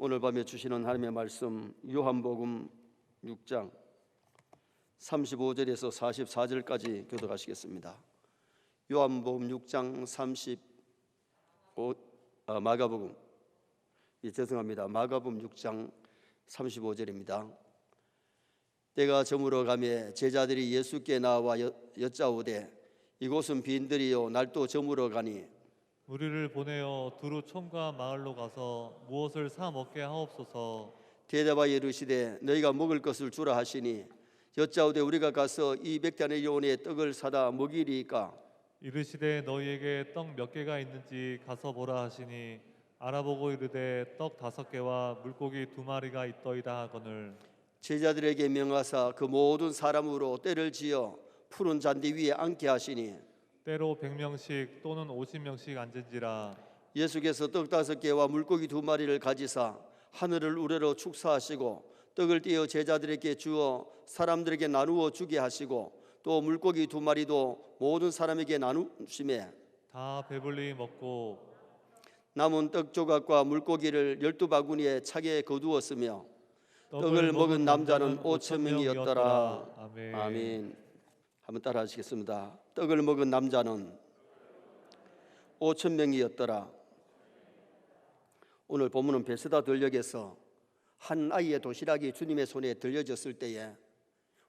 오늘 밤에 주시는 하나님의 말씀 요한복음 6장 35절에서 44절까지 교독하시겠습니다. 요한복음 6장 마가복음 6장 35절입니다. 때가 저물어 가매 제자들이 예수께 나와 여짜오되 이곳은 빈들이요 날도 저물어 가니 우리를 보내어 두루 촌과 마을로 가서 무엇을 사 먹게 하옵소서. 대답하여 이르시되 너희가 먹을 것을 주라 하시니 여짜오되 우리가 가서 이 백다니온의 떡을 사다 먹이리이까. 이르시되 너희에게 떡 몇 개가 있는지 가서 보라 하시니 알아보고 이르되 떡 5개와 물고기 2마리가 있더이다 하거늘. 제자들에게 명하사 그 모든 사람으로 때를 지어 푸른 잔디 위에 앉게 하시니 때로 100명씩 또는 50명씩 앉은지라. 예수께서 떡 5개와 물고기 2마리를 가지사 하늘을 우러러 축사하시고 떡을 떼어 제자들에게 주어 사람들에게 나누어 주게 하시고 또 물고기 2마리도 모든 사람에게 나누심에 다 배불리 먹고 남은 떡 조각과 물고기를 12바구니에 차게 거두었으며 떡을 먹은 남자는 5,000명이었더라. 아멘. 아멘. 한번 따라 하시겠습니다. 떡을 먹은 남자는 5,000명이었더라. 오늘 본문은 베스다 들녘에서 한 아이의 도시락이 주님의 손에 들려졌을 때에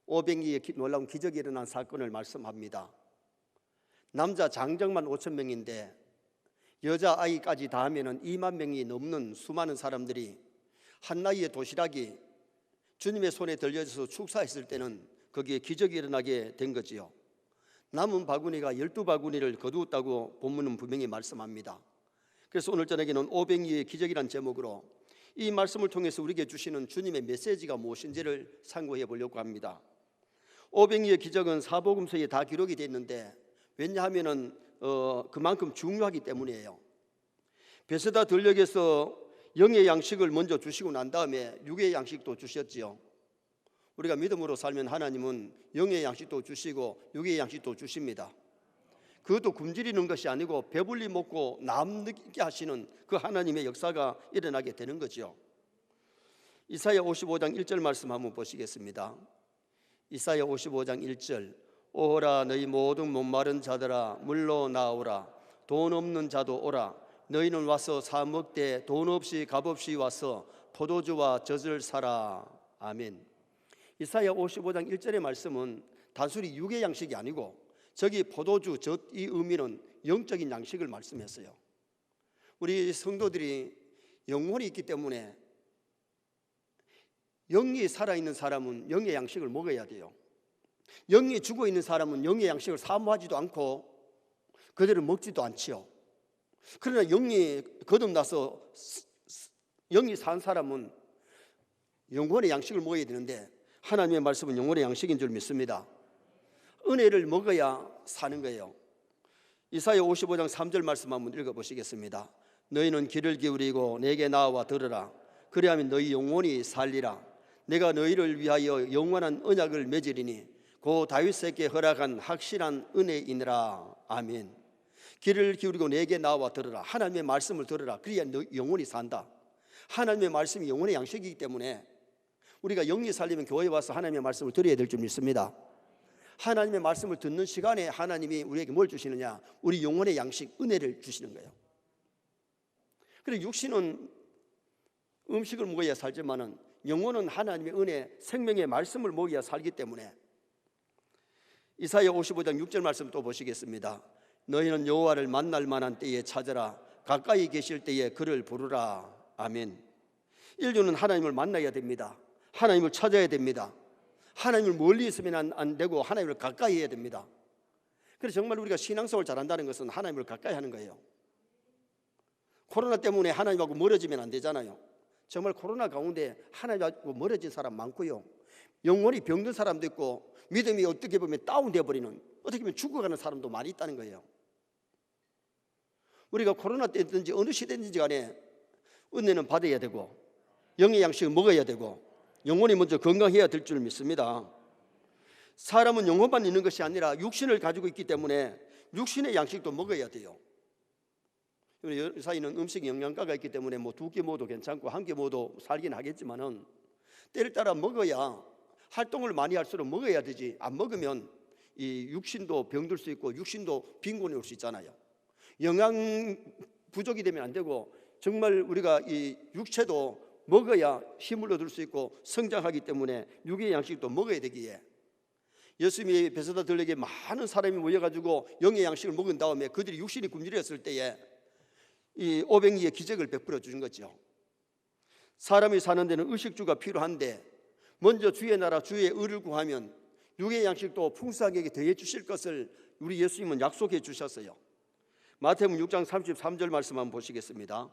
500명의 놀라운 기적이 일어난 사건을 말씀합니다. 남자 장정만 5,000명인데 여자 아이까지 다 하면 2만 명이 넘는 수많은 사람들이 한 아이의 도시락이 주님의 손에 들려져서 축사했을 때는 거기에 기적이 일어나게 된 거지요. 남은 바구니가 12바구니를 거두었다고 본문은 분명히 말씀합니다. 그래서 오늘 저녁에는 500리의 기적이라는 제목으로 이 말씀을 통해서 우리에게 주시는 주님의 메시지가 무엇인지를 상고해 보려고 합니다. 500리의 기적은 사복음서에 다 기록이 되어 있는데 왜냐하면 그만큼 중요하기 때문이에요. 베스다 들녘에서 영의 양식을 먼저 주시고 난 다음에 육의 양식도 주셨지요. 우리가 믿음으로 살면 하나님은 영의 양식도 주시고 육의 양식도 주십니다. 그것도 굶주리는 것이 아니고 배불리 먹고 남게 하시는 그 하나님의 역사가 일어나게 되는 거죠. 이사야 55장 1절 말씀 한번 보시겠습니다. 이사야 55장 1절 오라 너희 모든 목마른 자들아 물로 나오라 돈 없는 자도 오라 너희는 와서 사 먹되 돈 없이 값 없이 와서 포도주와 젖을 사라. 아멘. 이사야 55장 1절의 말씀은 단순히 육의 양식이 아니고 저기 포도주, 젖 이 의미는 영적인 양식을 말씀했어요. 우리 성도들이 영혼이 있기 때문에 영이 살아있는 사람은 영의 양식을 먹어야 돼요. 영이 죽어있는 사람은 영의 양식을 사모하지도 않고 그대로 먹지도 않지요. 그러나 영이 거듭나서 영이 산 사람은 영혼의 양식을 먹어야 되는데 하나님의 말씀은 영혼의 양식인 줄 믿습니다. 은혜를 먹어야 사는 거예요. 이사야 55장 3절 말씀 한번 읽어보시겠습니다. 너희는 귀를 기울이고 내게 나와 들으라. 그리하면 너희 영혼이 살리라. 내가 너희를 위하여 영원한 언약을 맺으리니 고 다윗에게 허락한 확실한 은혜이니라. 아멘. 귀를 기울이고 내게 나와 들으라. 하나님의 말씀을 들으라. 그래야 너 영혼이 산다. 하나님의 말씀이 영혼의 양식이기 때문에 우리가 영이 살리면 교회에 와서 하나님의 말씀을 들어야 될 줄 믿습니다. 하나님의 말씀을 듣는 시간에 하나님이 우리에게 뭘 주시느냐? 우리 영혼의 양식, 은혜를 주시는 거예요. 그래서 육신은 음식을 먹어야 살지만은 영혼은 하나님의 은혜, 생명의 말씀을 먹어야 살기 때문에 이사야 55장 6절 말씀 또 보시겠습니다. 너희는 여호와를 만날 만한 때에 찾으라. 가까이 계실 때에 그를 부르라. 아멘. 인류는 하나님을 만나야 됩니다. 하나님을 찾아야 됩니다. 하나님을 멀리 있으면 안 되고 하나님을 가까이 해야 됩니다. 그래서 정말 우리가 신앙생활을 잘한다는 것은 하나님을 가까이 하는 거예요. 코로나 때문에 하나님하고 멀어지면 안 되잖아요. 정말 코로나 가운데 하나님하고 멀어진 사람 많고요. 영혼이 병든 사람도 있고 믿음이 어떻게 보면 다운되어 버리는, 어떻게 보면 죽어가는 사람도 많이 있다는 거예요. 우리가 코로나 때든지 어느 시대든지 간에 은혜는 받아야 되고 영의 양식을 먹어야 되고 영혼이 먼저 건강해야 될 줄 믿습니다. 사람은 영혼만 있는 것이 아니라 육신을 가지고 있기 때문에 육신의 양식도 먹어야 돼요. 요사이는 음식 영양가가 있기 때문에 뭐 2끼 먹어도 괜찮고 1끼 먹어도 살긴 하겠지만은 때를 따라 먹어야 활동을 많이 할수록 먹어야 되지. 안 먹으면 이 육신도 병들 수 있고 육신도 빈곤이 올 수 있잖아요. 영양 부족이 되면 안 되고 정말 우리가 이 육체도 먹어야 힘을 얻을 수 있고 성장하기 때문에 육의 양식도 먹어야 되기에 예수님이 베세다 들에게 많은 사람이 모여가지고 영의 양식을 먹은 다음에 그들이 육신이 굶주렸을 때에 이 500리의 기적을 베풀어 주신 거죠. 사람이 사는 데는 의식주가 필요한데 먼저 주의 나라 주의 의를 구하면 육의 양식도 풍성하게 더해 주실 것을 우리 예수님은 약속해 주셨어요. 마태복음 6장 33절 말씀 한번 보시겠습니다.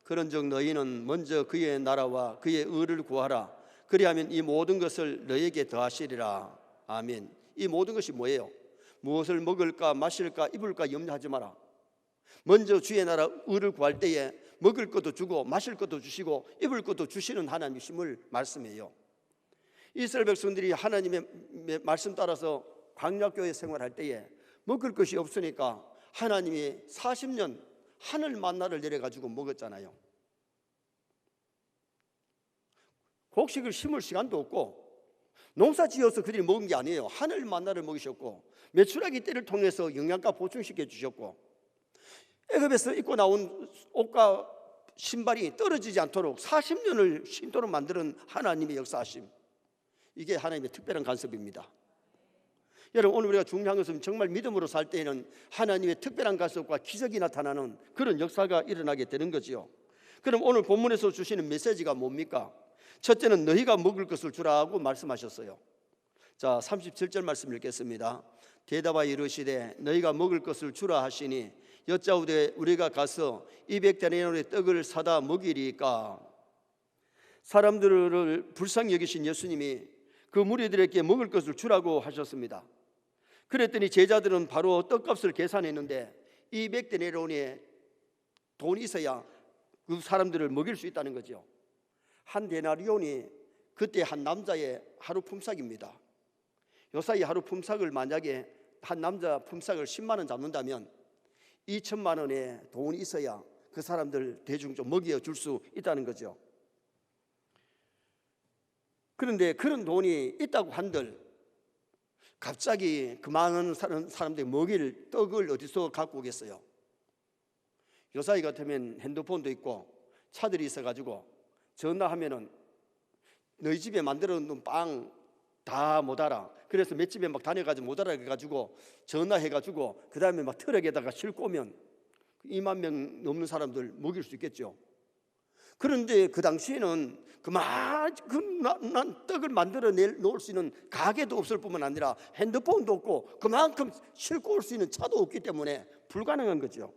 그런즉 너희는 먼저 그의 나라와 그의 의를 구하라. 그리하면 이 모든 것을 너희에게 더하시리라. 아멘. 이 모든 것이 뭐예요? 무엇을 먹을까 마실까 입을까 염려하지 마라. 먼저 주의 나라 의를 구할 때에 먹을 것도 주고 마실 것도 주시고 입을 것도 주시는 하나님이심을 말씀해요. 이스라엘 백성들이 하나님의 말씀 따라서 광야교회 생활할 때에 먹을 것이 없으니까 하나님이 40년 하늘 만나를 내려가지고 먹었잖아요. 곡식을 심을 시간도 없고 농사 지어서 그들이 먹은 게 아니에요. 하늘 만나를 먹이셨고 메추라기 떼를 통해서 영양가 보충시켜 주셨고 애굽에서 입고 나온 옷과 신발이 떨어지지 않도록 40년을 신도록 만드는 하나님의 역사하심, 이게 하나님의 특별한 간섭입니다. 여러분, 오늘 우리가 중요한 것은 정말 믿음으로 살 때에는 하나님의 특별한 간섭과 기적이 나타나는 그런 역사가 일어나게 되는 거지요. 그럼 오늘 본문에서 주시는 메시지가 뭡니까? 첫째는 너희가 먹을 것을 주라고 말씀하셨어요. 자, 37절 말씀 읽겠습니다. 대답하여 이르시되 너희가 먹을 것을 주라 하시니 여짜오되 우리가 가서 200데나리온의 떡을 사다 먹이리까. 사람들을 불쌍히 여기신 예수님이 그 무리들에게 먹을 것을 주라고 하셨습니다. 그랬더니 제자들은 바로 떡값을 계산했는데 200데나리온의 돈이 있어야 그 사람들을 먹일 수 있다는 거죠. 한 데나리온이 그때 한 남자의 하루 품삯입니다. 요사이 하루 품삯을 만약에 한 남자 품삯을 10만 원 잡는다면 2천만 원의 돈이 있어야 그 사람들 대중 좀 먹여줄 수 있다는 거죠. 그런데 그런 돈이 있다고 한들 갑자기 그 많은 사람들이 먹일 떡을 어디서 갖고 오겠어요? 요사이 같으면 핸드폰도 있고 차들이 있어가지고 전화하면은 너희 집에 만들어 놓은 빵 다 못 알아. 그래서 몇 집에 막 다녀가지고 못 알아 해가지고 전화해가지고 그 다음에 막 트럭에다가 싣고 오면 2만 명 넘는 사람들 먹일 수 있겠죠. 그런데 그 당시에는 그만 떡을 만들어 놓을 수 있는 가게도 없을 뿐만 아니라 핸드폰도 없고 그만큼 싣고 올 수 있는 차도 없기 때문에 불가능한 거죠.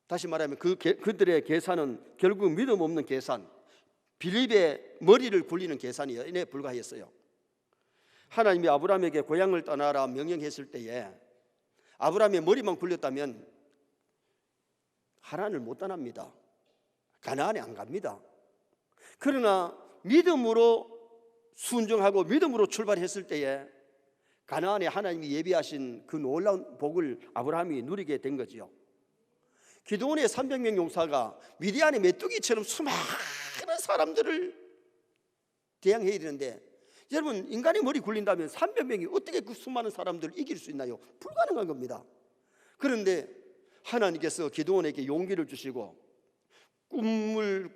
다시 말하면 그들의 계산은 결국 믿음 없는 계산, 빌립의 머리를 굴리는 계산에 불과했어요. 하나님이 아브라함에게 고향을 떠나라 명령했을 때에 아브라함의 머리만 굴렸다면 하란을 못 떠납니다. 가나안에 안 갑니다. 그러나 믿음으로 순종하고 믿음으로 출발했을 때에 가나안에 하나님이 예비하신 그 놀라운 복을 아브라함이 누리게 된 거지요. 기드온의 300명 용사가 미디안의 메뚜기처럼 수많은 사람들을 대항해야 되는데, 여러분, 인간의 머리 굴린다면 300명이 어떻게 그 수많은 사람들을 이길 수 있나요? 불가능한 겁니다. 그런데 하나님께서 기드온에게 용기를 주시고 꿈꾼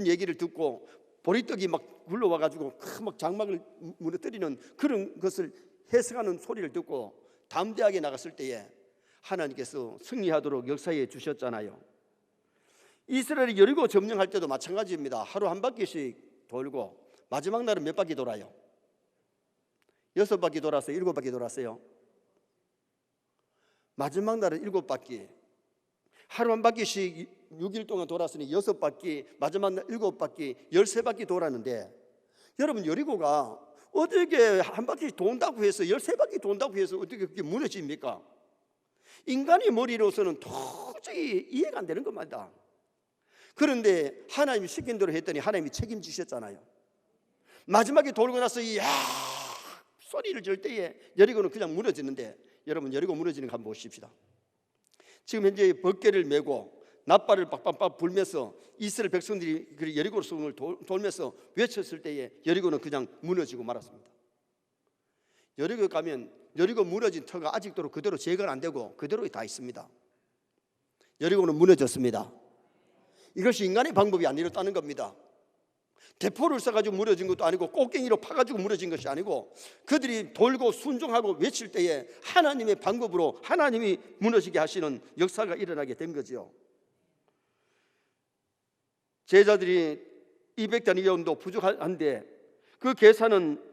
얘기를 듣고 보리떡이 막 굴러와가지고 막 장막을 무너뜨리는 그런 것을 해석하는 소리를 듣고 담대하게 나갔을 때에 하나님께서 승리하도록 역사해 주셨잖아요. 이스라엘이 여리고 점령할 때도 마찬가지입니다. 하루 한 바퀴씩 돌고 마지막 날은 몇 바퀴 돌아요? 6바퀴 돌았어요? 7바퀴 돌았어요? 마지막 날은 7바퀴. 하루 한 바퀴씩 6일 동안 돌았으니 6바퀴, 마지막 날 7바퀴, 13바퀴 돌았는데, 여러분, 여리고가 어떻게 한 바퀴 돈다고 해서 13바퀴 돈다고 해서 어떻게 그렇게 무너집니까? 인간의 머리로서는 도저히 이해가 안 되는 겁니다. 그런데 하나님이 시킨 대로 했더니 하나님이 책임지셨잖아요. 마지막에 돌고 나서 소리를 질 때에 여리고는 그냥 무너지는데 여러분 여리고 무너지는 거 한번 보십시다. 지금 현재 벗개를 메고 낫발을 빡빡빡 불면서 이스라엘 백성들이 그 여리고 성을 돌면서 외쳤을 때에 여리고는 그냥 무너지고 말았습니다. 여리고 가면 여리고 무너진 터가 아직도 그대로 제거가 안 되고 그대로 다 있습니다. 여리고는 무너졌습니다. 이것이 인간의 방법이 아니었다는 겁니다. 대포를 써가지고 무너진 것도 아니고 꽃갱이로 파가지고 무너진 것이 아니고 그들이 돌고 순종하고 외칠 때에 하나님의 방법으로 하나님이 무너지게 하시는 역사가 일어나게 된 거죠. 제자들이 200데나리온도 부족한데 그 계산은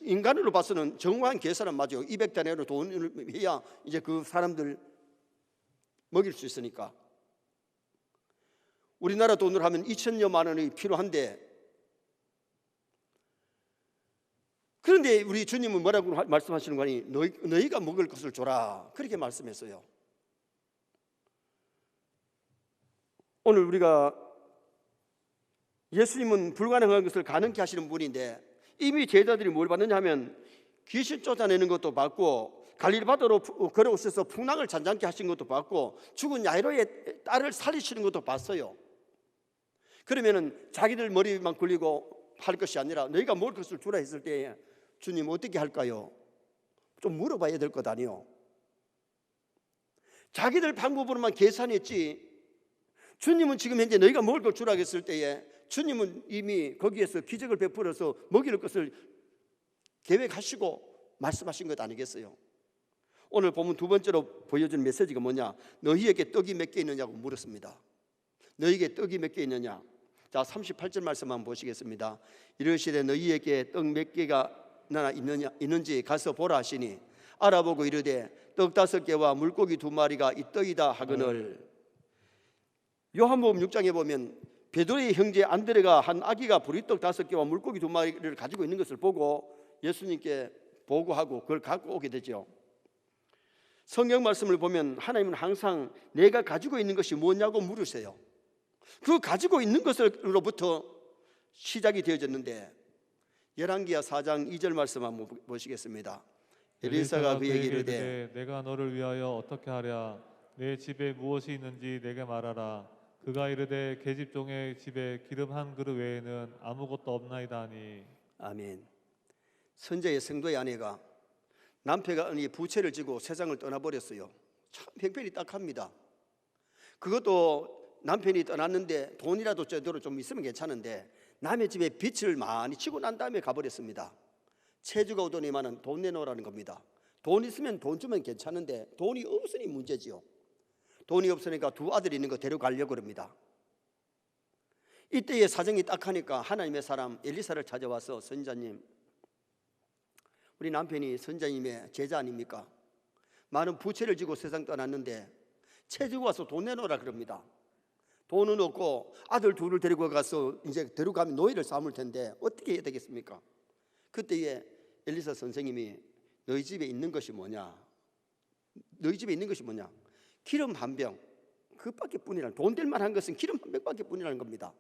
인간으로 봐서는 정확한 계산은 맞아요. 200데나리온 돈을 해야 이제 그 사람들 먹일 수 있으니까. 우리나라 돈으로 하면 2천여만 원이 필요한데, 그런데 우리 주님은 뭐라고 말씀하시는 거니? 너희가 먹을 것을 줘라, 그렇게 말씀했어요. 오늘 우리가 예수님은 불가능한 것을 가능케 하시는 분인데 이미 제자들이 뭘 받느냐 하면 귀신 쫓아내는 것도 받고 갈릴리 바다로 걸어오셔서 풍랑을 잔잔케 하신 것도 받고 죽은 야이로의 딸을 살리시는 것도 봤어요. 그러면은 자기들 머리만 굴리고 할 것이 아니라 너희가 먹을 것을 주라 했을 때 주님 어떻게 할까요? 좀 물어봐야 될 것 아니요. 자기들 방법으로만 계산했지 주님은 지금 현재 너희가 먹을 걸 주라 했을 때에 주님은 이미 거기에서 기적을 베풀어서 먹일 것을 계획하시고 말씀하신 것 아니겠어요? 오늘 보면 두 번째로 보여주는 메시지가 뭐냐? 너희에게 떡이 몇 개 있느냐고 물었습니다. 너희에게 떡이 몇 개 있느냐? 자, 38절 말씀 한번 보시겠습니다. 이르시되 너희에게 떡 몇 개가 있는지 가서 보라 하시니 알아보고 이르되 떡 5개와 물고기 2마리가 있더이다 하거늘. 요한복음 6장에 보면 베드로의 형제 안드레가 한 아기가 보리떡 5개와 물고기 2마리를 가지고 있는 것을 보고 예수님께 보고하고 그걸 갖고 오게 되죠. 성경 말씀을 보면 하나님은 항상 내가 가지고 있는 것이 뭐냐고 물으세요. 그 가지고 있는 것으로부터 시작이 되어졌는데 열왕기하 4장 2절 말씀 한번 보시겠습니다. 엘리사가 그에게 이르되 내가 너를 위하여 어떻게 하랴? 내 집에 무엇이 있는지 내게 말하라. 그가 이르되 계집종의 집에 기름 한 그릇 외에는 아무것도 없나이다 하니. 아멘. 선제의 성도의 아내가 남편이 부채를 지고 세상을 떠나버렸어요. 참 형편이 딱합니다. 그것도 남편이 떠났는데 돈이라도 제대로 좀 있으면 괜찮은데 남의 집에 빚을 많이 지고 난 다음에 가버렸습니다. 체주가 오더니만은 돈 내놓으라는 겁니다. 돈 있으면 돈 주면 괜찮은데 돈이 없으니 문제지요. 돈이 없으니까 두 아들이 있는 거 데려가려고 합니다. 이때의 사정이 딱하니까 하나님의 사람 엘리사를 찾아와서 선지자님, 우리 남편이 선지자님의 제자 아닙니까? 많은 부채를 지고 세상 떠났는데 채주고 와서 돈 내놓으라 그럽니다. 돈은 없고 아들 둘을 데리고 가서 이제 데려가면 노예를 삼을 텐데 어떻게 해야 되겠습니까? 그때에 엘리사 선생님이 너희 집에 있는 것이 뭐냐? 너희 집에 있는 것이 뭐냐? 기름 한 병, 그밖에 뿐이라는, 돈 될 만한 것은 기름 한 병밖에 뿐이라는 겁니다.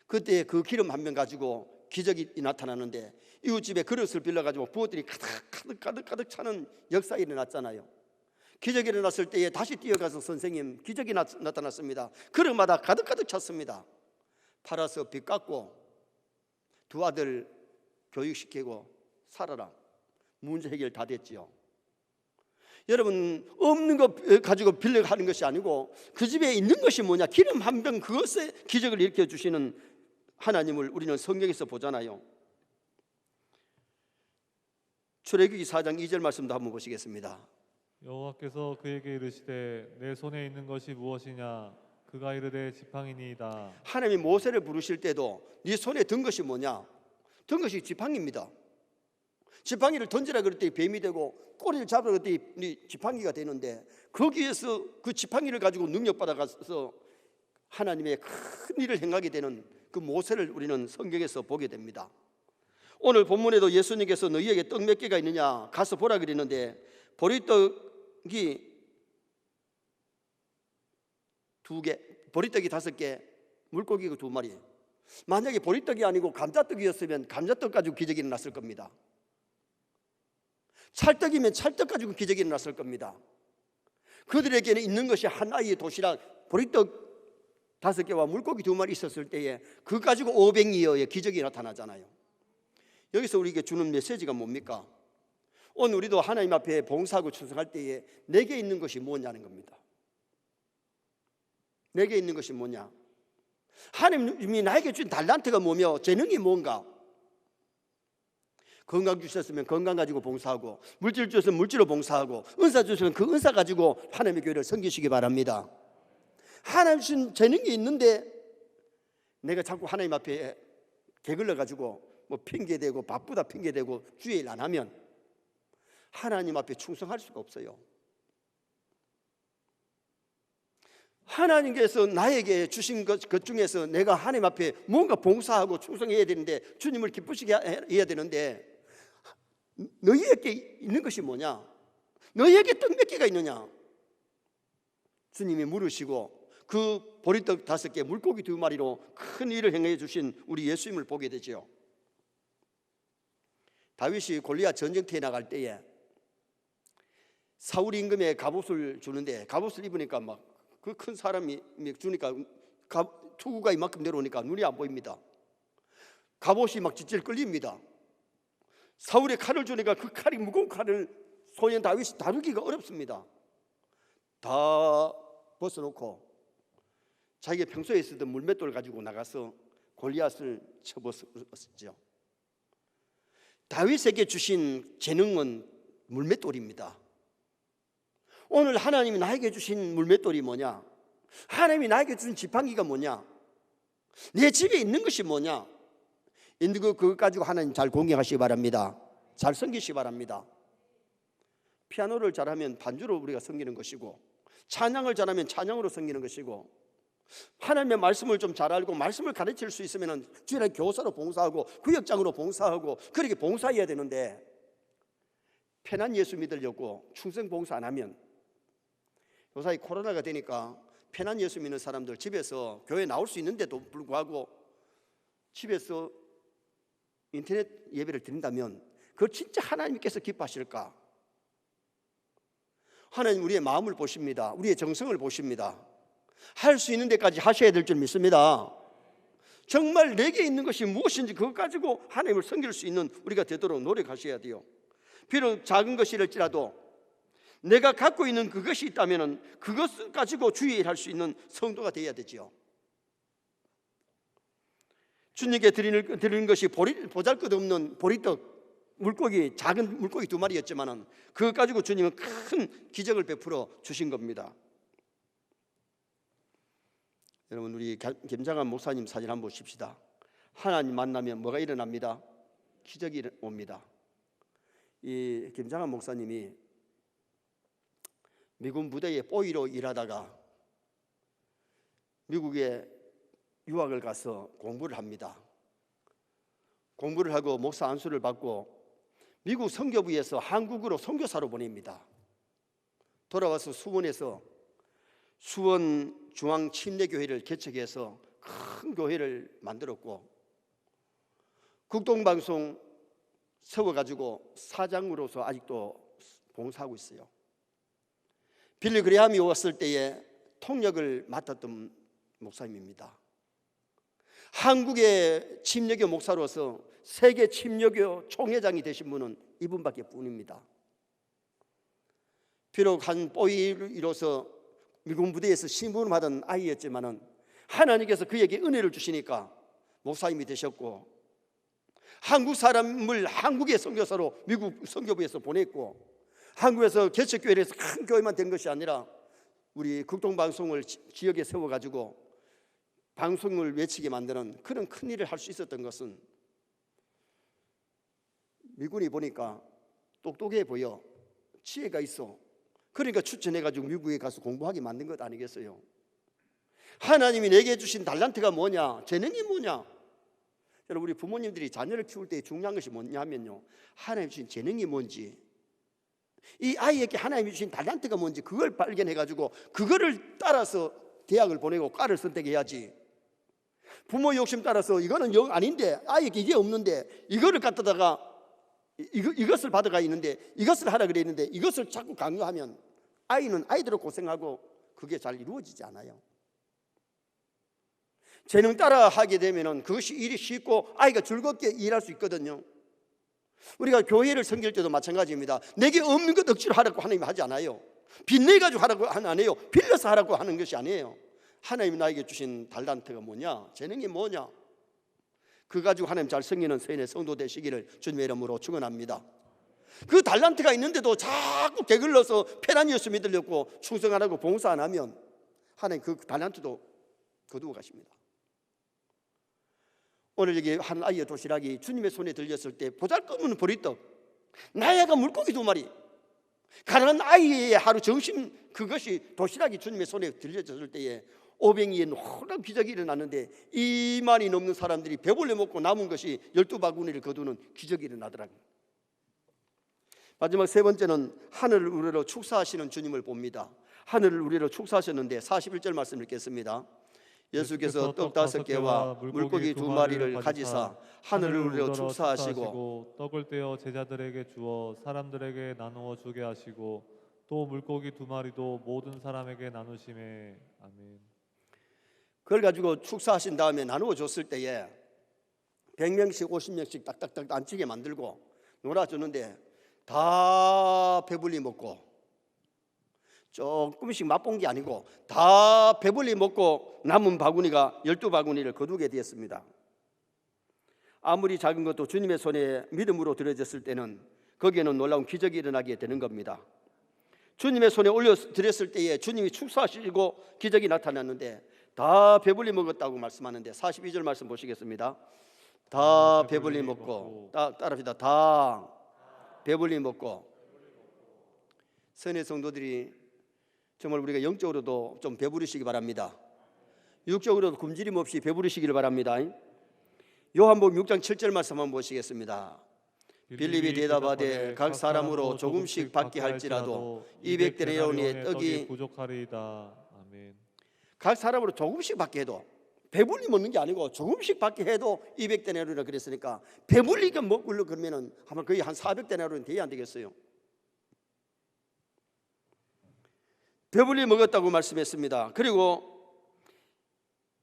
그때 그 기름 한 병 가지고 기적이 나타나는데 이웃집에 그릇을 빌려가지고 부엌들이 가득 차는 역사가 일어났잖아요. 기적이 일어났을 때에 다시 뛰어가서 선생님 기적이 나타났습니다. 그릇마다 가득 찼습니다. 팔아서 빚 갚고 두 아들 교육시키고 살아라. 문제 해결 다 됐지요. 여러분, 없는 거 가지고 빌려가는 것이 아니고 그 집에 있는 것이 뭐냐? 기름 한 병, 그것에 기적을 일으켜 주시는 하나님을 우리는 성경에서 보잖아요. 출애굽기 4장 2절 말씀도 한번 보시겠습니다. 여호와께서 그에게 이르시되 내 손에 있는 것이 무엇이냐? 그가 이르되 지팡이니이다. 하나님이 모세를 부르실 때도 네 손에 든 것이 뭐냐? 든 것이 지팡이입니다. 지팡이를 던지라 그럴 때 뱀이 되고 꼬리를 잡으라 그럴 때 지팡이가 되는데 거기에서 그 지팡이를 가지고 능력받아가서 하나님의 큰 일을 행하게 되는 그 모세를 우리는 성경에서 보게 됩니다. 오늘 본문에도 예수님께서 너희에게 떡 몇 개가 있느냐 가서 보라 그랬는데 보리떡이 2개, 보리떡이 5개, 물고기가 2마리. 만약에 보리떡이 아니고 감자떡이었으면 감자떡 가지고 기적이 일어났을 겁니다. 찰떡이면 찰떡 가지고 기적이 일어났을 겁니다. 그들에게는 있는 것이 한 아이의 도시락 보리떡 5개와 물고기 2마리 있었을 때에 그 가지고 500이어의 기적이 나타나잖아요. 여기서 우리에게 주는 메시지가 뭡니까? 오늘 우리도 하나님 앞에 봉사하고 충성할 때에 내게 있는 것이 뭐냐는 겁니다. 내게 있는 것이 뭐냐? 하나님이 나에게 준 달란트가 뭐며 재능이 뭔가? 건강 주셨으면 건강 가지고 봉사하고, 물질 주셨으면 물질로 봉사하고, 은사 주셨으면 그 은사 가지고 하나님의 교회를 섬기시기 바랍니다. 하나님 주신 재능이 있는데 내가 자꾸 하나님 앞에 게을러 가지고 뭐 핑계대고 바쁘다 핑계대고 주의 일 안 하면 하나님 앞에 충성할 수가 없어요. 하나님께서 나에게 주신 것 중에서 내가 하나님 앞에 뭔가 봉사하고 충성해야 되는데, 주님을 기쁘시게 해야 되는데, 너희에게 있는 것이 뭐냐? 너희에게 떡 몇 개가 있느냐? 주님이 물으시고 그 보리떡 5개 물고기 2마리로 큰 일을 행해 주신 우리 예수님을 보게 되죠. 다윗이 골리앗 전쟁터에 나갈 때에 사울 임금의 갑옷을 주는데, 갑옷을 입으니까 막 그 큰 사람이 주니까 투구가 이만큼 내려오니까 눈이 안 보입니다. 갑옷이 막 질질 끌립니다. 사울의 칼을 주니까 그 칼이 무거운 칼을 소년 다윗이 다루기가 어렵습니다. 다 벗어놓고 자기가 평소에 쓰던 물맷돌을 가지고 나가서 골리앗을 쳐버렸죠. 다윗에게 주신 재능은 물맷돌입니다. 오늘 하나님이 나에게 주신 물맷돌이 뭐냐? 하나님이 나에게 주신 지팡이가 뭐냐? 내 집에 있는 것이 뭐냐? 있는 그거 가지고 하나님 잘 공경하시기 바랍니다. 잘 섬기시기 바랍니다. 피아노를 잘하면 반주로 우리가 섬기는 것이고, 찬양을 잘하면 찬양으로 섬기는 것이고, 하나님의 말씀을 좀 잘 알고 말씀을 가르칠 수 있으면 주일날 교사로 봉사하고 구역장으로 봉사하고 그렇게 봉사해야 되는데, 편한 예수 믿으려고 충성 봉사 안 하면, 요사이 코로나가 되니까 편한 예수 믿는 사람들 집에서 교회 나올 수 있는데도 불구하고 집에서 인터넷 예배를 드린다면 그걸 진짜 하나님께서 기뻐하실까? 하나님 우리의 마음을 보십니다. 우리의 정성을 보십니다. 할 수 있는 데까지 하셔야 될 줄 믿습니다. 정말 내게 있는 것이 무엇인지 그것 가지고 하나님을 섬길 수 있는 우리가 되도록 노력하셔야 돼요. 비록 작은 것이랄지라도 내가 갖고 있는 그것이 있다면 그것 가지고 주의 일할 수 있는 성도가 되어야 되지요. 주님께 드리는 것이 보잘것없는 보리떡 물고기, 작은 물고기 2마리였지만 그것 가지고 주님은 큰 기적을 베풀어 주신 겁니다. 여러분, 우리 김장한 목사님 사진 한번 보십시다. 하나님 만나면 뭐가 일어납니다? 기적이 옵니다. 이 김장한 목사님이 미군 부대에 뽀이로 일하다가 미국에 유학을 가서 공부를 합니다. 공부를 하고 목사 안수를 받고 미국 선교부에서 한국으로 선교사로 보냅니다. 돌아와서 수원에서 수원 중앙침례교회를 개척해서 큰 교회를 만들었고, 국동방송 세워가지고 사장으로서 아직도 봉사하고 있어요. 빌리 그레함이 왔을 때에 통역을 맡았던 목사님입니다. 한국의 침례교 목사로서 세계 침례교 총회장이 되신 분은 이분밖에 뿐입니다. 비록 한 뽀이를 이뤄서 미군 부대에서 신분을 받은 아이였지만 하나님께서 그에게 은혜를 주시니까 목사님이 되셨고, 한국 사람을 한국의 선교사로 미국 선교부에서 보냈고, 한국에서 개척교회에서 큰 교회만 된 것이 아니라 우리 극동방송을 지역에 세워가지고 방송을 외치게 만드는 그런 큰 일을 할 수 있었던 것은 미군이 보니까 똑똑해 보여, 지혜가 있어, 그러니까 추천해가지고 미국에 가서 공부하게 만든 것 아니겠어요? 하나님이 내게 주신 달란트가 뭐냐, 재능이 뭐냐? 여러분, 우리 부모님들이 자녀를 키울 때 중요한 것이 뭐냐면요, 하나님 주신 재능이 뭔지, 이 아이에게 하나님이 주신 달란트가 뭔지 그걸 발견해가지고 그거를 따라서 대학을 보내고 과를 선택해야지, 부모 욕심 따라서 이거는 영 아닌데 아이에게 이게 없는데 이거를 갖다가 이것을 받아가 있는데 이것을 하라 그랬는데 이것을 자꾸 강요하면 아이는 아이대로 고생하고 그게 잘 이루어지지 않아요. 재능 따라 하게 되면 그것이 일이 쉽고 아이가 즐겁게 일할 수 있거든요. 우리가 교회를 섬길 때도 마찬가지입니다. 내게 없는 것 억지로 하라고 하나님이 하지 않아요. 빚내가지고 하라고 안 해요. 빌려서 하라고 하는 것이 아니에요. 하나님이 나에게 주신 달란트가 뭐냐, 재능이 뭐냐, 그 가지고 하나님 잘 섬기는 서인의 성도 되시기를 주님의 이름으로 축원합니다. 그 달란트가 있는데도 자꾸 게을러서 편한 예수 믿으려고 충성 안 하고 봉사 안 하면 하나님 그 달란트도 거두어 가십니다. 오늘 여기 한 아이의 도시락이 주님의 손에 들렸을 때 보잘것없는 보리떡, 나야가 물고기 2마리, 가난한 아이의 하루 점심 그것이 도시락이 주님의 손에 들려졌을 때에 오병이에 놀라운 기적이 일어났는데 2만이 넘는 사람들이 배불려 먹고 남은 것이 12바구니를 거두는 기적이 일어나더라고요. 마지막 세 번째는 하늘을 우리로 축사하시는 주님을 봅니다. 하늘을 우리로 축사하셨는데 41절 말씀 읽겠습니다. 예수께서 떡 5개와 물고기 2마리를 가지사 하늘을 우리로 축사하시고 떡을 떼어 제자들에게 주어 사람들에게 나누어 주게 하시고 또 물고기 2마리도 모든 사람에게 나누심에 아멘. 그걸 가지고 축사하신 다음에 나누어 줬을 때에 100명씩 50명씩 딱딱딱 앉히게 만들고 놀아주는데 다 배불리 먹고, 조금씩 맛본 게 아니고 다 배불리 먹고 남은 바구니가 12바구니를 거두게 되었습니다. 아무리 작은 것도 주님의 손에 믿음으로 들어졌을 때는 거기에는 놀라운 기적이 일어나게 되는 겁니다. 주님의 손에 올려드렸을 때에 주님이 축사하시고 기적이 나타났는데 다 배불리 먹었다고 말씀하는데 42절 말씀 보시겠습니다. 다 배불리 먹고, 따라합시다. 다 배불리 먹고. 선의 성도들이 정말 우리가 영적으로도 좀 배부르시기 바랍니다. 육적으로도 굶주림 없이 배부르시기를 바랍니다. 요한복음 6장 7절 말씀 한번 보시겠습니다. 빌립이 대답하되 각 사람으로 조금씩 받게 할지라도 200데나리온의 떡이 부족하리이다. 아멘. 각 사람으로 조금씩 받게 해도, 배불리 먹는 게 아니고 조금씩 받게 해도 200데나리온이라 그랬으니까 배불리게 먹으려 그러면은 아마 거의 한 400데나리온 돼야 안 되겠어요. 배불리 먹었다고 말씀했습니다. 그리고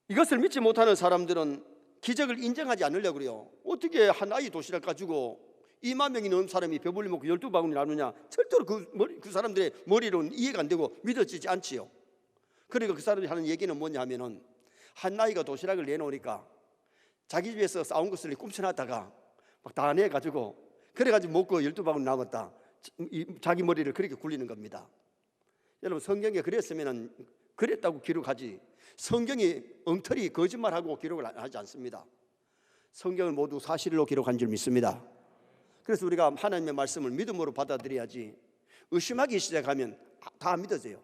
이것을 믿지 못하는 사람들은 기적을 인정하지 않으려고 그래요. 어떻게 한 아이 도시락 가지고 2만 명이 넘는 사람이 배불리 먹고 12바구니 나누냐. 절대로 그 사람들의 머리로는 이해가 안 되고 믿어지지 않지요. 그러니까 그 사람들이 하는 얘기는 뭐냐 하면은 한 아이가 도시락을 내놓으니까 자기 집에서 싸운 것을 꿈쳐놨다가 막 다 내가지고 그래가지고 먹고 12바구니 남았다. 자기 머리를 그렇게 굴리는 겁니다. 여러분, 성경에 그랬으면 그랬다고 기록하지, 성경이 엉터리 거짓말하고 기록을 하지 않습니다. 성경을 모두 사실로 기록한 줄 믿습니다. 그래서 우리가 하나님의 말씀을 믿음으로 받아들여야지, 의심하기 시작하면 다 믿어져요.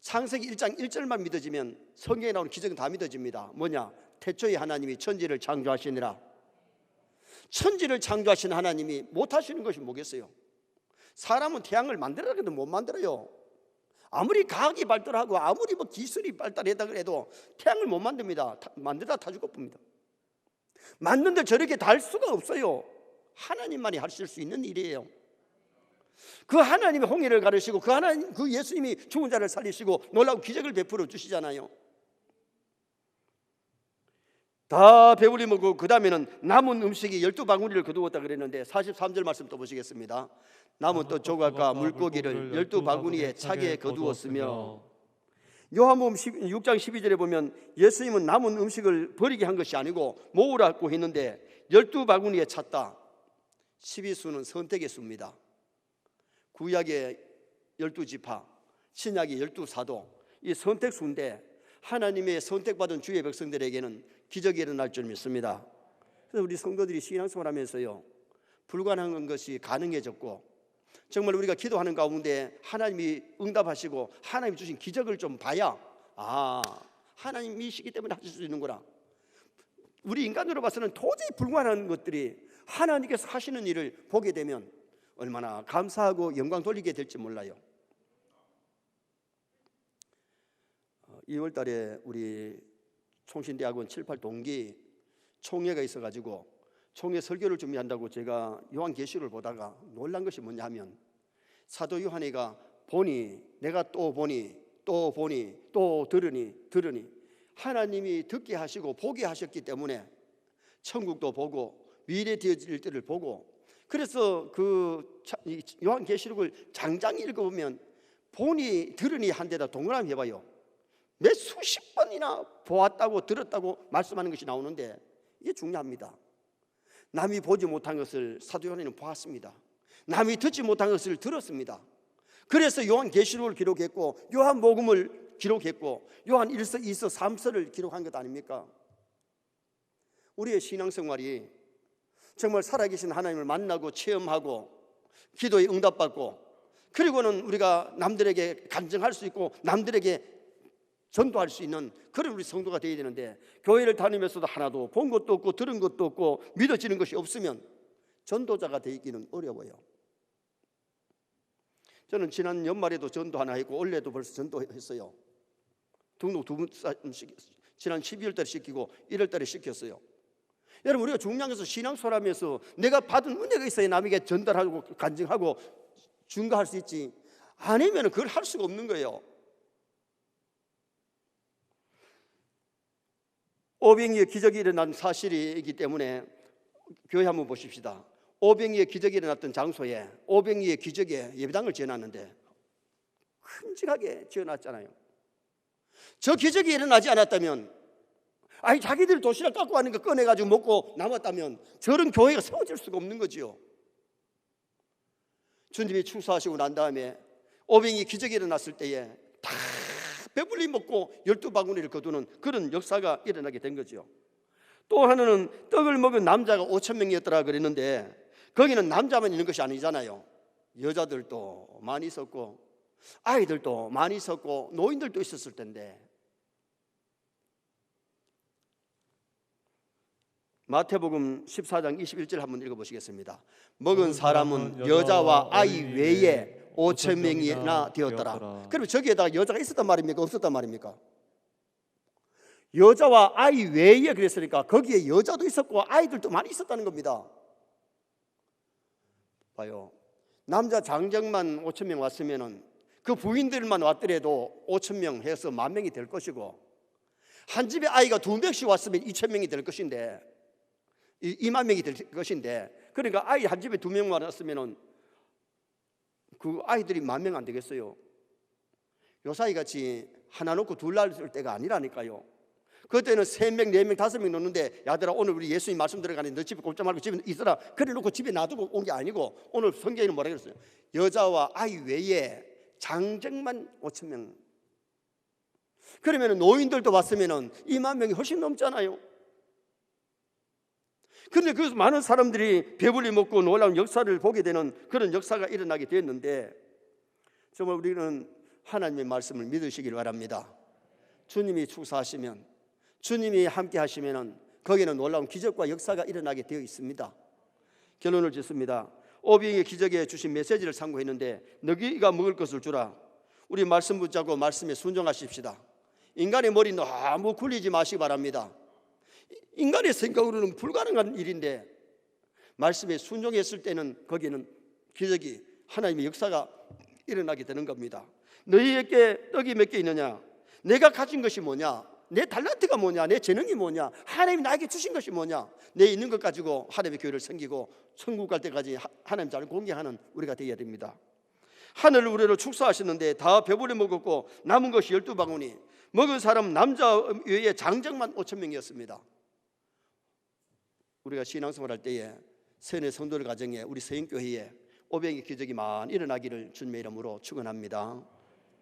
창세기 1장 1절만 믿어지면 성경에 나오는 기적은 다 믿어집니다. 뭐냐? 태초에 하나님이 천지를 창조하시니라. 천지를 창조하신 하나님이 못하시는 것이 뭐겠어요? 사람은 태양을 만들어라 해도 못 만들어요. 아무리 과학이 발달하고 아무리 기술이 발달했다 그래도 태양을 못 만듭니다. 만들다 다 죽어봅니다. 만드는데 저렇게 다 할 수가 없어요. 하나님만이 하실 수 있는 일이에요. 그 하나님의 홍해를 가르시고 그 예수님이 죽은 자를 살리시고 놀라운 기적을 베풀어 주시잖아요. 다 배불리 먹고 그 다음에는 남은 음식이 12바구니를 거두었다 그랬는데 43절 말씀 또 보시겠습니다. 남은 또 조각과 물고기를 12바구니에 차게 거두었으며, 요한복음 6장 12절에 보면 예수님은 남은 음식을 버리게 한 것이 아니고 모으라고 했는데 12바구니에 찼다. 12수는 선택의 수입니다. 구약의 12지파, 신약의 12사도, 이 선택수인데 하나님의 선택받은 주의 백성들에게는 기적이 일어날 줄 믿습니다. 그래서 우리 성도들이 신앙생활 하면서요, 불가능한 것이 가능해졌고, 정말 우리가 기도하는 가운데 하나님이 응답하시고 하나님이 주신 기적을 좀 봐야, 하나님이시기 때문에 하실 수 있는구나. 우리 인간으로 봐서는 도저히 불가능한 것들이 하나님께서 하시는 일을 보게 되면 얼마나 감사하고 영광 돌리게 될지 몰라요. 2월 달에 우리 총신대학원 7, 8 동기 총회가 있어가지고 총회 설교를 준비한다고 제가 요한계시록을 보다가 놀란 것이 뭐냐 하면 사도 요한이가 보니 내가 또 보니 또 보니 또 들으니 하나님이 듣게 하시고 보게 하셨기 때문에 천국도 보고 미래 되어질 때를 보고, 그래서 그 요한계시록을 장장 읽어보면 보니 들으니 한 데다 동그라미 해봐요. 몇 수십 번이나 보았다고 들었다고 말씀하는 것이 나오는데 이게 중요합니다. 남이 보지 못한 것을 사도 요한은 보았습니다. 남이 듣지 못한 것을 들었습니다. 그래서 요한계시록을 기록했고 요한복음을 기록했고 요한 1서, 2서, 3서를 기록한 것 아닙니까? 우리의 신앙생활이 정말 살아계신 하나님을 만나고 체험하고 기도에 응답받고, 그리고는 우리가 남들에게 간증할 수 있고 남들에게 전도할 수 있는 그런 우리 성도가 되어야 되는데, 교회를 다니면서도 하나도 본 것도 없고 들은 것도 없고 믿어지는 것이 없으면 전도자가 되기는 어려워요. 저는 지난 연말에도 전도 하나 했고 올해도 벌써 전도했어요. 등록 2번 지난 12월 달에 시키고 1월 달에 시켰어요. 여러분, 우리가 중요한 것은 신앙생활하면서 내가 받은 은혜가 있어야 남에게 전달하고 간증하고 증거할 수 있지, 아니면 그걸 할 수가 없는 거예요. 오병이의 기적이 일어난 사실이기 때문에 교회 한번 보십시다. 오병이의 기적이 일어났던 장소에 오병이의 기적에 예배당을 지어놨는데 큼직하게 지어놨잖아요. 저 기적이 일어나지 않았다면, 아니 자기들이 도시락 갖고 가는 거 꺼내가지고 먹고 남았다면 저런 교회가 세워질 수가 없는 거지요. 주님이 축사하시고 난 다음에 오병이 기적이 일어났을 때에 다 배불리 먹고 12바구니를 거두는 그런 역사가 일어나게 된 거죠. 또 하나는 떡을 먹은 남자가 5,000명이었더라 그랬는데, 거기는 남자만 있는 것이 아니잖아요. 여자들도 많이 있었고 아이들도 많이 있었고 노인들도 있었을 텐데, 마태복음 14장 21절 한번 읽어보시겠습니다. 먹은 사람은 여자와 아이 외에 5,000명이나 되었더라. 그러면 저기에다가 여자가 있었단 말입니까? 없었단 말입니까? 여자와 아이 외에 그랬으니까 거기에 여자도 있었고 아이들도 많이 있었다는 겁니다. 봐요. 남자 장정만 5,000명 왔으면은 그 부인들만 왔더라도 5,000명 해서 10,000명이 될 것이고, 한 집에 아이가 2명씩 왔으면 2,000명이 될 것인데 20,000명이 될 것인데, 그러니까 아이 한 집에 2명만 왔으면은 그 아이들이 10,000명 안 되겠어요? 요사이 같이 하나 놓고 둘 낳을 때가 아니라니까요. 그때는 3명, 4명, 5명 놓는데, 야들아 오늘 우리 예수님 말씀 들어가는데 너 집에 꼼짝 말고 집에 있어라 그래 놓고 집에 놔두고 온 게 아니고, 오늘 성경에는 뭐라 그랬어요? 여자와 아이 외에 장정만 5,000명. 그러면 노인들도 왔으면 20,000명이 훨씬 넘잖아요. 그런데 그 많은 사람들이 배불리 먹고 놀라운 역사를 보게 되는 그런 역사가 일어나게 되었는데, 정말 우리는 하나님의 말씀을 믿으시길 바랍니다. 주님이 축사하시면, 주님이 함께 하시면 거기는 놀라운 기적과 역사가 일어나게 되어 있습니다. 결론을 짓습니다. 오병이의 기적에 주신 메시지를 참고했는데, 너희가 먹을 것을 주라. 우리 말씀 붙잡고 말씀에 순종하십시다. 인간의 머리 너무 굴리지 마시기 바랍니다. 인간의 생각으로는 불가능한 일인데 말씀에 순종했을 때는 거기는 기적이, 하나님의 역사가 일어나게 되는 겁니다. 너희에게 떡이 몇 개 있느냐? 내가 가진 것이 뭐냐? 내 달란트가 뭐냐? 내 재능이 뭐냐? 하나님이 나에게 주신 것이 뭐냐? 내 있는 것 가지고 하나님의 교회를 섬기고 천국 갈 때까지 하나님 잘 공개하는 우리가 되어야 됩니다. 하늘 우리를 축사하셨는데 다 배불리 먹었고 남은 것이 12바구니. 먹은 사람 남자 외에 장정만 5,000명이었습니다. 우리가 신앙생활할 때에 세뇌 성도들 가정에 우리 서인교회에 오병이 기적이 많이 일어나기를 주님의 이름으로 축원합니다.